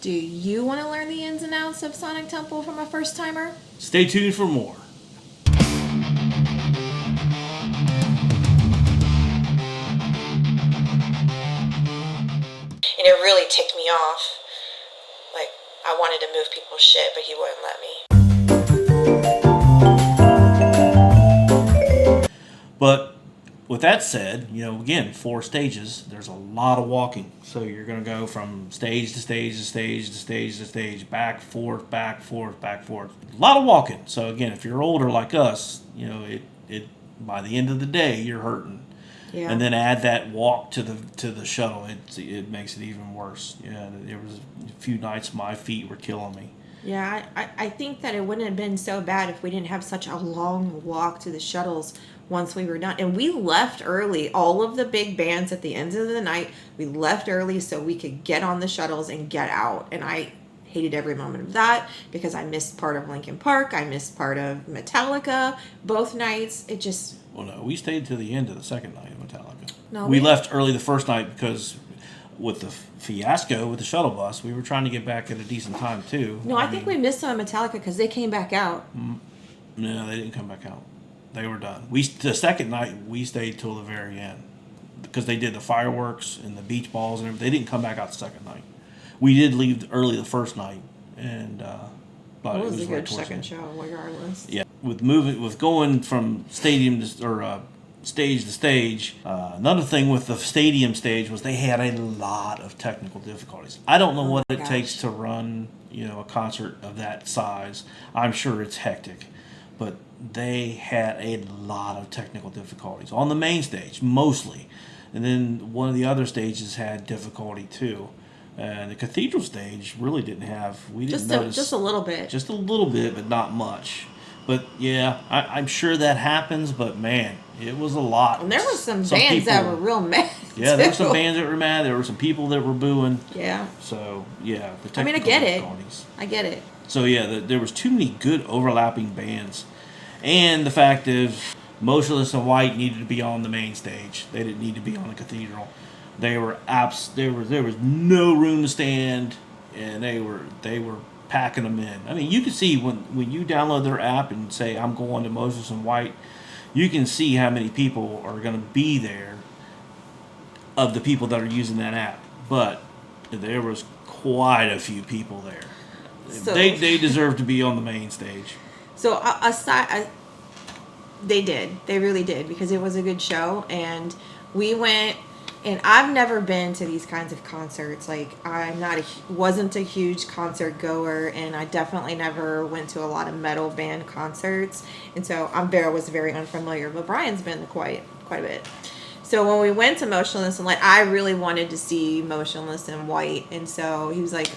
Do you want to learn the ins and outs of Sonic Temple from a first timer? Stay tuned for more. And it really ticked me off. Like, I wanted to move people's shit, but he wouldn't let me. But with that said, again, 4 stages, there's a lot of walking. So you're going to go from stage to stage to stage to stage to stage, back, forth, back, forth, back, forth. A lot of walking. So again, if you're older like us, it by the end of the day, you're hurting. Yeah. And then add that walk to the shuttle, it makes it even worse. Yeah, there was a few nights my feet were killing me. Yeah, I think that it wouldn't have been so bad if we didn't have such a long walk to the shuttles once we were done. And we left early. All of the big bands at the end of the night, we left early so we could get on the shuttles and get out. And I hated every moment of that because I missed part of Linkin Park. I missed part of Metallica both nights. It just... Well, no, we stayed to the end of the second night of Metallica. No, we left early the first night because with the fiasco with the shuttle bus, we were trying to get back at a decent time too. No, I think we missed some of Metallica because they came back out. No, they didn't come back out. They were done. The second night we stayed till the very end because they did the fireworks and the beach balls and everything. They didn't come back out the second night. We did leave early the first night, and but it was a good second show, regardless. Yeah, with going from stadium to stage to stage. Another thing with the stadium stage was they had a lot of technical difficulties. I don't know what it takes to run, a concert of that size. I'm sure it's hectic, but they had a lot of technical difficulties on the main stage mostly, and then one of the other stages had difficulty too. And the cathedral stage really didn't have. We didn't notice just a little bit. Just a little bit, but not much. But yeah, I'm sure that happens. But man, it was a lot. And there were some bands that were real mad. Yeah, too. there were some bands that were mad. There were some people that were booing. Yeah. So yeah, I get it. I get it. So yeah, there was too many good overlapping bands, and the fact is, Motionless in White needed to be on the main stage. They didn't need to be on the cathedral. They were there was no room to stand, and they were packing them in. I mean, you can see when you download their app and say I'm going to Motionless in White, you can see how many people are going to be there of the people that are using that app. But there was quite a few people there. So, they deserve to be on the main stage. So they did. They really did because it was a good show, and we went. And I've never been to these kinds of concerts. Like, wasn't a huge concert goer, and I definitely never went to a lot of metal band concerts. And so was very unfamiliar, but Brian's been to quite a bit. So when we went to Motionless in White, I really wanted to see Motionless in White, and so he was like,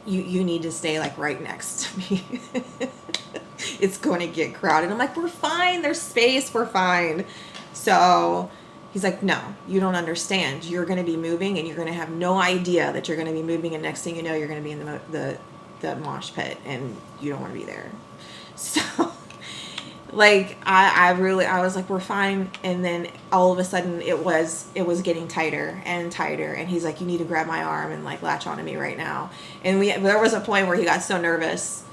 you need to stay like right next to me. It's going to get crowded. I'm like, we're fine. There's space. We're fine. So he's like, no, you don't understand. You're going to be moving, and you're going to have no idea that you're going to be moving, and next thing you know, you're going to be in the mosh pit, and you don't want to be there. So, like, I was like, we're fine, and then all of a sudden, it was getting tighter and tighter, and he's like, you need to grab my arm and like latch onto me right now. And there was a point where he got so nervous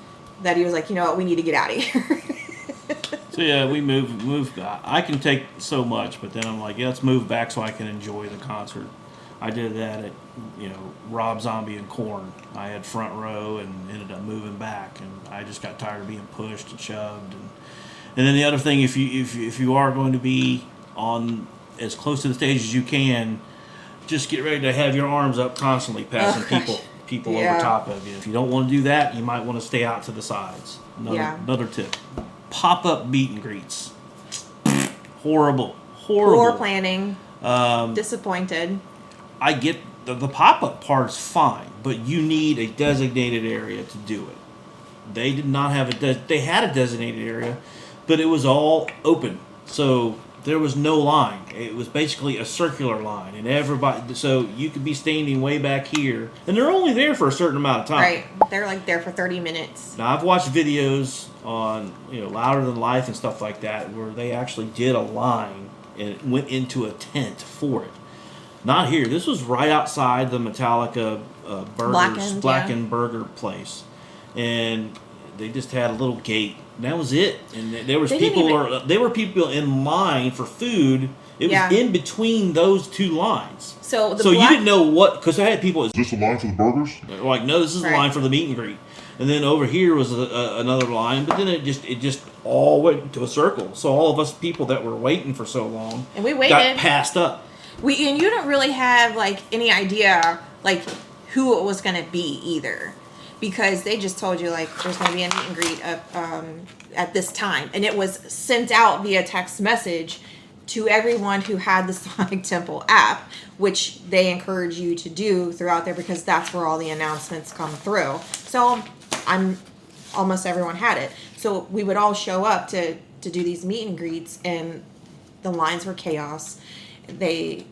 that he was like, you know what, we need to get out of here. So yeah, we moved. I can take so much, but then I'm like, yeah, let's move back so I can enjoy the concert. I did that at Rob Zombie and Korn. I had front row and ended up moving back, and I just got tired of being pushed and shoved. And then the other thing, if you are going to be on as close to the stage as you can, just get ready to have your arms up constantly, passing people over top of you. If you don't want to do that, you might want to stay out to the sides. Another tip. Pop-up meet and greets. Horrible. Poor planning. Disappointed. I get the pop-up part's fine, but you need a designated area to do it. They did not have they had a designated area, but it was all open. So there was no line. It was basically a circular line, and everybody. So you could be standing way back here, and they're only there for a certain amount of time. Right, they're like there for 30 minutes. Now I've watched videos on Louder Than Life and stuff like that where they actually did a line and went into a tent for it. Not here. This was right outside the Metallica burgers, Blackened Burger place, and they just had a little gate. And that was it. And there was there were people in line for food. It was in between those two lines. So you didn't know what, because I had people. Is this a line for the burgers? Like, no, this is a line for the meet and greet. And then over here was another line, but then it just all went to a circle. So all of us people that were waiting for so long, and we waited, got passed up. And you don't really have like any idea like who it was going to be either, because they just told you like there's going to be a meet and greet at this time, and it was sent out via text message to everyone who had the Sonic Temple app, which they encourage you to do throughout there because that's where all the announcements come through. So almost everyone had it. So we would all show up to do these meet and greets, and the lines were chaos. They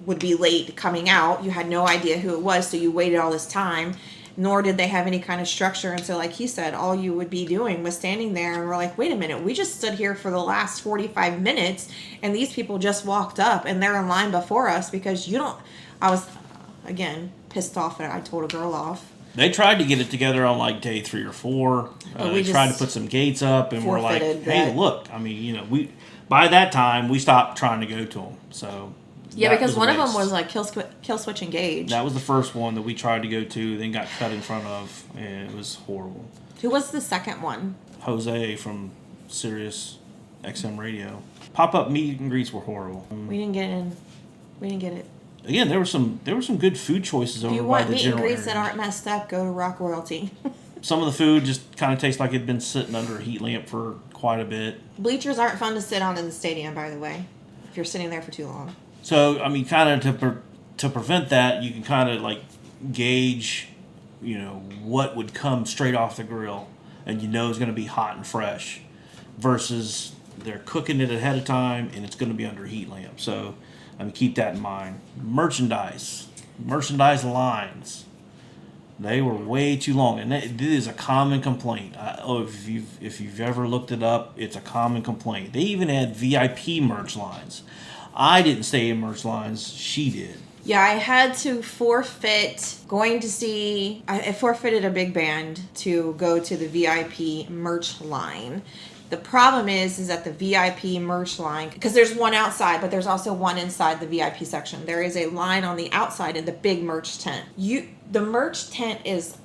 would be late coming out. You had no idea who it was, so you waited all this time. Nor did they have any kind of structure. And so, like he said, all you would be doing was standing there, and we're like, wait a minute, we just stood here for the last 45 minutes, and these people just walked up, and they're in line before us because I was, again, pissed off, and I told a girl off. They tried to get it together on like day 3 or 4. They tried to put some gates up, and we're like, hey, look, I mean, by that time, we stopped trying to go to them. So yeah, because one of them was like Kill Switch Engage. That was the first one that we tried to go to, then got cut in front of, and it was horrible. Who was the second one? Jose from Sirius XM Radio. Pop-up meet and greets were horrible. We didn't get in. We didn't get it. Again, there were some good food choices over by the general area. If you want meet and greets that aren't messed up, go to Rock Royalty. Some of the food just kind of tastes like it'd been sitting under a heat lamp for quite a bit. Bleachers aren't fun to sit on in the stadium, by the way, if you're sitting there for too long. So, I mean, kind of to prevent that, you can kind of like gauge, what would come straight off the grill, and it's going to be hot and fresh, versus they're cooking it ahead of time and it's going to be under a heat lamp. So, I mean, keep that in mind. Merchandise lines, they were way too long, and this is a common complaint. If you've ever looked it up, it's a common complaint. They even had VIP merch lines. I didn't stay in merch lines. She did. Yeah, I had to forfeit going to see... I forfeited a big band to go to the VIP merch line. The problem is that the VIP merch line... Because there's one outside, but there's also one inside the VIP section. There is a line on the outside in the big merch tent. The merch tent is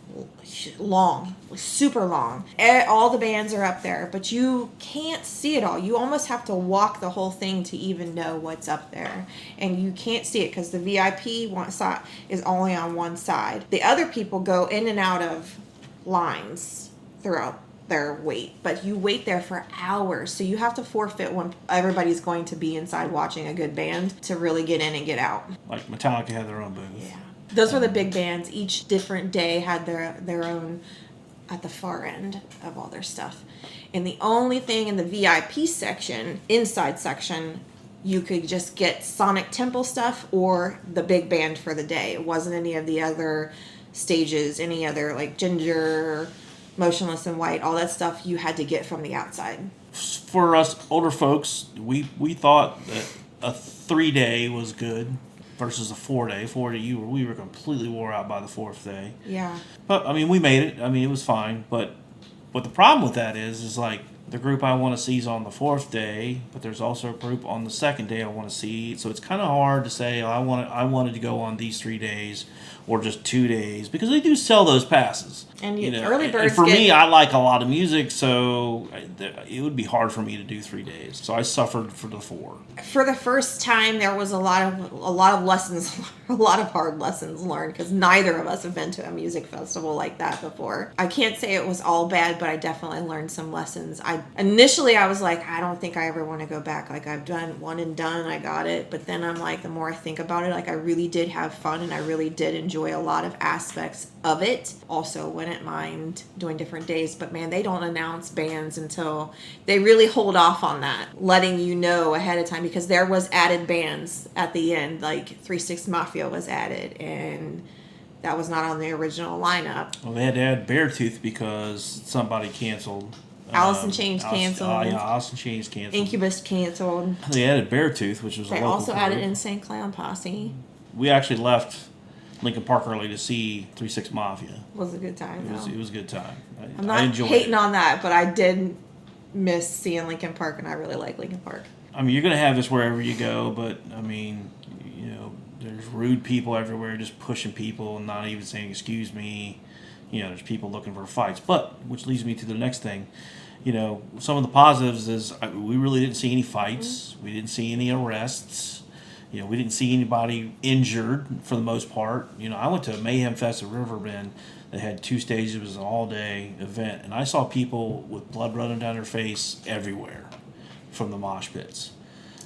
long, super long. All the bands are up there, but you can't see it all. You almost have to walk the whole thing to even know what's up there, and you can't see it because the VIP one side is only on one side. The other people go in and out of lines throughout their wait, but you wait there for hours, so you have to forfeit when everybody's going to be inside watching a good band to really get in and get out. Like Metallica had their own booth. Yeah. Those were the big bands. Each different day had their own at the far end of all their stuff. And the only thing in the VIP section, inside section, you could just get Sonic Temple stuff or the big band for the day. It wasn't any of the other stages, any other like Ginger, Motionless in White, all that stuff you had to get from the outside. For us older folks, we thought that a 3-day was good versus a 4-day. 4-day, we were completely wore out by the 4th day. Yeah. But, I mean, we made it. I mean, it was fine. But what the problem with that is like, the group I want to see is on the 4th day, but there's also a group on the 2nd day I want to see. So it's kind of hard to say, I wanted to go on these 3 days or just 2 days, because they do sell those passes. And early birds. And for me, I like a lot of music, so it would be hard for me to do 3 days. So I suffered for the 4. For the first time, there was a lot of lessons, a lot of hard lessons learned, because neither of us have been to a music festival like that before. I can't say it was all bad, but I definitely learned some lessons. Initially I was like, I don't think I ever want to go back. Like, I've done one and done, I got it. But then I'm like, the more I think about it, like, I really did have fun, and I really did enjoy a lot of aspects of it. Also, wouldn't mind doing different days, but man, they don't announce bands until they really hold off on that, letting you know ahead of time, because there was added bands at the end, like 3 6 Mafia was added, and that was not on the original lineup. Well, they had to add Beartooth because somebody canceled. Alice in Chains canceled. Yeah, Alice in Chains canceled. Incubus canceled. They added Beartooth, which was they a local also group. added Insane Clown Posse. we actually left Lincoln Park early to see 3-6 Mafia. Was a good time. It was a good time. I'm I not enjoyed hating it. on that, but I did miss seeing Lincoln Park, and I really like Lincoln Park. I mean, you're going to have this wherever you go, but I mean, there's rude people everywhere just pushing people and not even saying, excuse me. There's people looking for fights. But, which leads me to the next thing. Some of the positives is we really didn't see any fights. We didn't see any arrests. We didn't see anybody injured for the most part. I went to a Mayhem Fest at Riverbend that had 2 stages. It was an all-day event. And I saw people with blood running down their face everywhere from the mosh pits.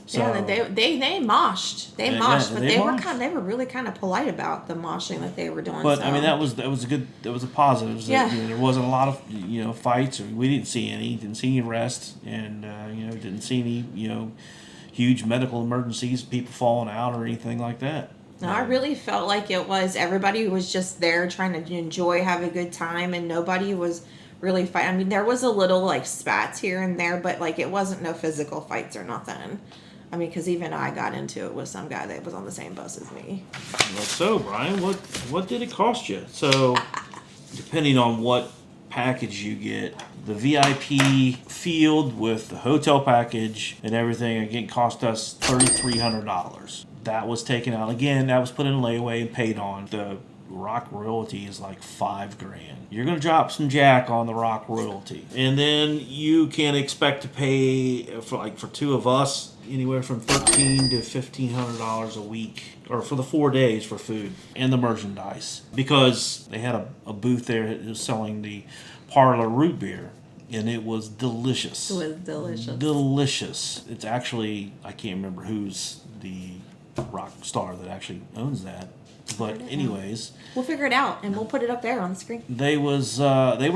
So, yeah, they moshed. They Yeah, moshed, but they they were moshed. they were really kind of polite about the moshing that they were doing. But so. I mean, that was a positive. Yeah. There wasn't a lot of fights. We didn't see any. Didn't see any arrests, and didn't see any huge medical emergencies, people falling out or anything like that. No, I really felt like it was everybody was just there trying to enjoy, have a good time, and nobody was really fighting. I mean, there was a little like spats here and there, but like it wasn't no physical fights or nothing. I mean, because even I got into it with some guy that was on the same bus as me. Well, so Brian, what did it cost you? So, depending on what package you get, the VIP field with the hotel package and everything again cost us $3,300. That was taken out again. That was put in layaway and paid on. The Rock royalty is like $5,000. You're gonna drop some jack on the Rock royalty, and then you can expect to pay for 2 of us anywhere from $1,300 to $1,500 a week, or for the 4 days for food and the merchandise, because they had a booth there that was selling the Parlor root beer, and it was delicious. It was delicious. Delicious. It's actually, I can't remember who's the rock star that actually owns that. But anyways, We'll figure it out, and we'll put it up there on the screen. they were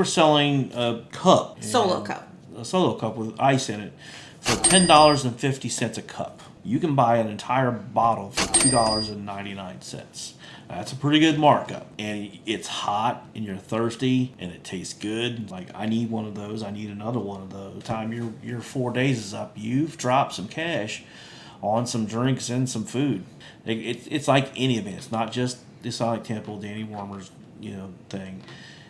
selling a cup, Solo cup. a solo cup with ice in it, for $10.50 a cup. You can buy an entire bottle for $2.99. That's a pretty good markup, and it's hot, and you're thirsty, and it tastes good. Like, I need one of those. I need another one of those. By the time your 4 days is up, you've dropped some cash on some drinks and some food. It's like any event. It's not just the Sonic Temple, Danny Warmer's, thing.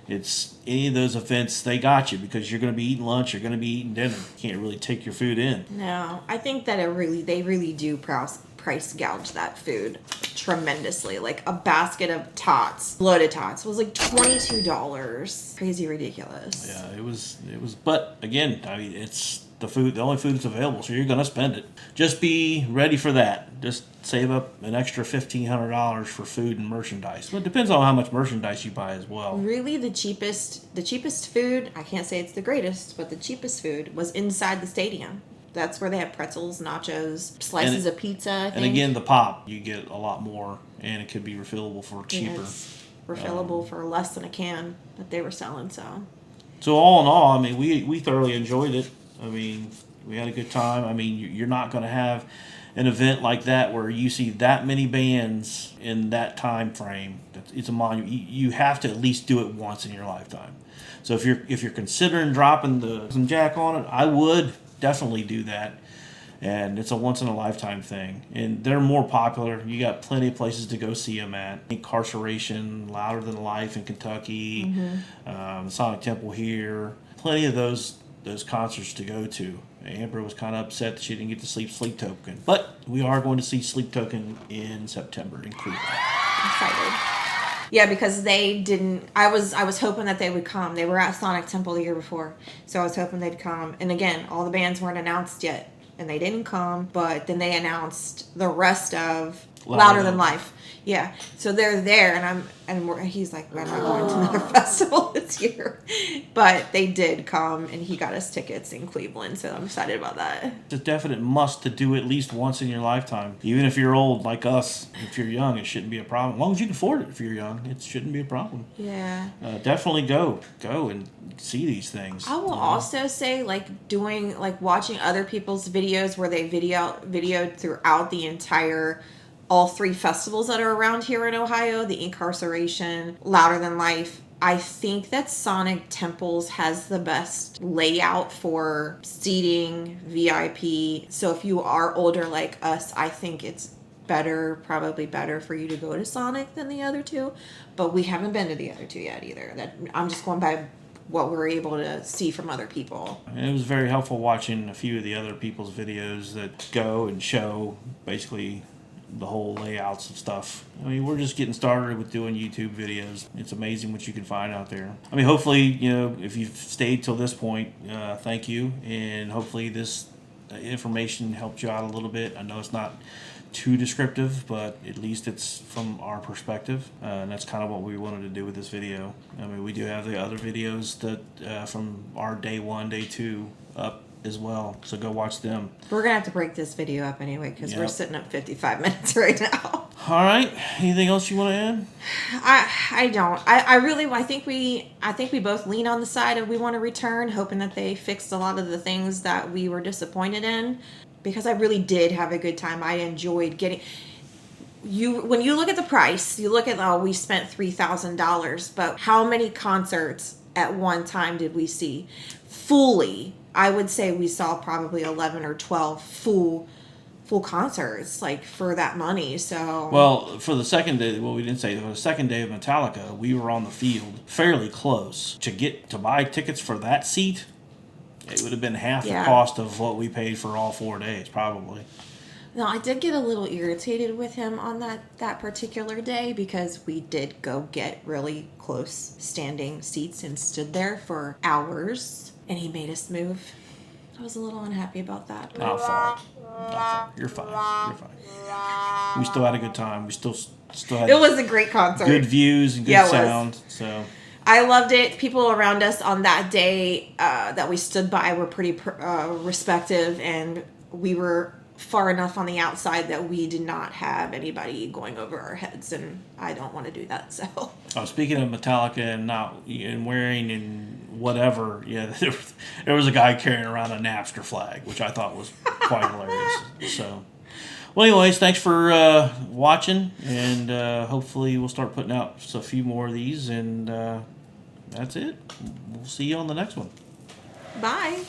It's any of those events, they got you because you're going to be eating lunch, you're going to be eating dinner. You can't really take your food in. No, I think that they really do price gouge that food tremendously. Like a basket of tots, loaded tots, was like $22. Crazy ridiculous. Yeah, it was. But again, I mean, it's the only food that's available, so you're going to spend it. Just be ready for that. Just save up an extra $1,500 for food and merchandise. Well, it depends on how much merchandise you buy as well. Really, the cheapest food, I can't say it's the greatest, but the cheapest food was inside the stadium. That's where they have pretzels, nachos, slices of pizza, I think. And again, the pop, you get a lot more, and it could be refillable for cheaper. It's refillable for less than a can that they were selling, so. So all in all, I mean, we thoroughly enjoyed it. I mean, we had a good time. I mean, you're not going to have an event like that where you see that many bands in that time frame. It's a monument. You have to at least do it once in your lifetime. So if you're considering dropping some jack on it, I would definitely do that. And it's a once in a lifetime thing. And they're more popular. You got plenty of places to go see them at. Incarceration, Louder Than Life in Kentucky, Sonic Temple here. Plenty of those concerts to go to. Amber was kind of upset that she didn't get to see Sleep Token. But we are going to see Sleep Token in September in Cleveland. Excited. Yeah, because they didn't. I was hoping that they would come. They were at Sonic Temple the year before, so I was hoping they'd come. And again, all the bands weren't announced yet, and they didn't come. But then they announced the rest of Louder Than Life. Yeah, so they're there, and he's like, we're not going to another festival this year, but they did come, and he got us tickets in Cleveland, so I'm excited about that. It's a definite must to do at least once in your lifetime. Even if you're old like us, if you're young, it shouldn't be a problem. As long as you can afford it, if you're young, it shouldn't be a problem. Yeah. Definitely go and see these things. I will also say, watching other people's videos where they videoed throughout the entire. All 3 festivals that are around here in Ohio, the Incarceration, Louder Than Life. I think that Sonic Temples has the best layout for seating, VIP. So if you are older like us, I think it's probably better for you to go to Sonic than the other two, but we haven't been to the other two yet either. That I'm just going by what we're able to see from other people. And it was very helpful watching a few of the other people's videos that go and show basically the whole layouts of stuff. I mean, we're just getting started with doing YouTube videos. It's amazing what you can find out there. I mean, hopefully, you know, if you've stayed till this point, thank you. And hopefully this information helped you out a little bit. I know it's not too descriptive, but at least it's from our perspective, and that's kind of what we wanted to do with this video. I mean, we do have the other videos that from our day 1, day 2 up as well, so go watch them. We're gonna have to break this video up anyway because we're Yep. sitting at 55 minutes right now. All right, anything else you want to add? I don't. I think we both lean on the side of we want to return, hoping that they fixed a lot of the things that we were disappointed in. Because I really did have a good time. I enjoyed getting when you look at the price, you look at we spent $3,000, but how many concerts at one time did we see? Fully, I would say we saw probably 11 or 12 full concerts like for that money. So Well, for the second day, well, we didn't say for the second day of Metallica, we were on the field fairly close to buy tickets for that seat. It would have been half the cost of what we paid for all 4 days, probably. No, I did get a little irritated with him on that particular day because we did go get really close standing seats and stood there for hours, and he made us move. I was a little unhappy about that. Not far. You're fine. You're fine. We still had a good time. We still had It was a great concert. good views and good sound. So I loved it. People around us on that day that we stood by were pretty respective, and we were far enough on the outside that we did not have anybody going over our heads, and I don't want to do that. So, speaking of Metallica and wearing and whatever, yeah, there was a guy carrying around a Napster flag, which I thought was quite hilarious. So, well, anyways, thanks for watching, and hopefully we'll start putting out a few more of these, and that's it. We'll see you on the next one. bye.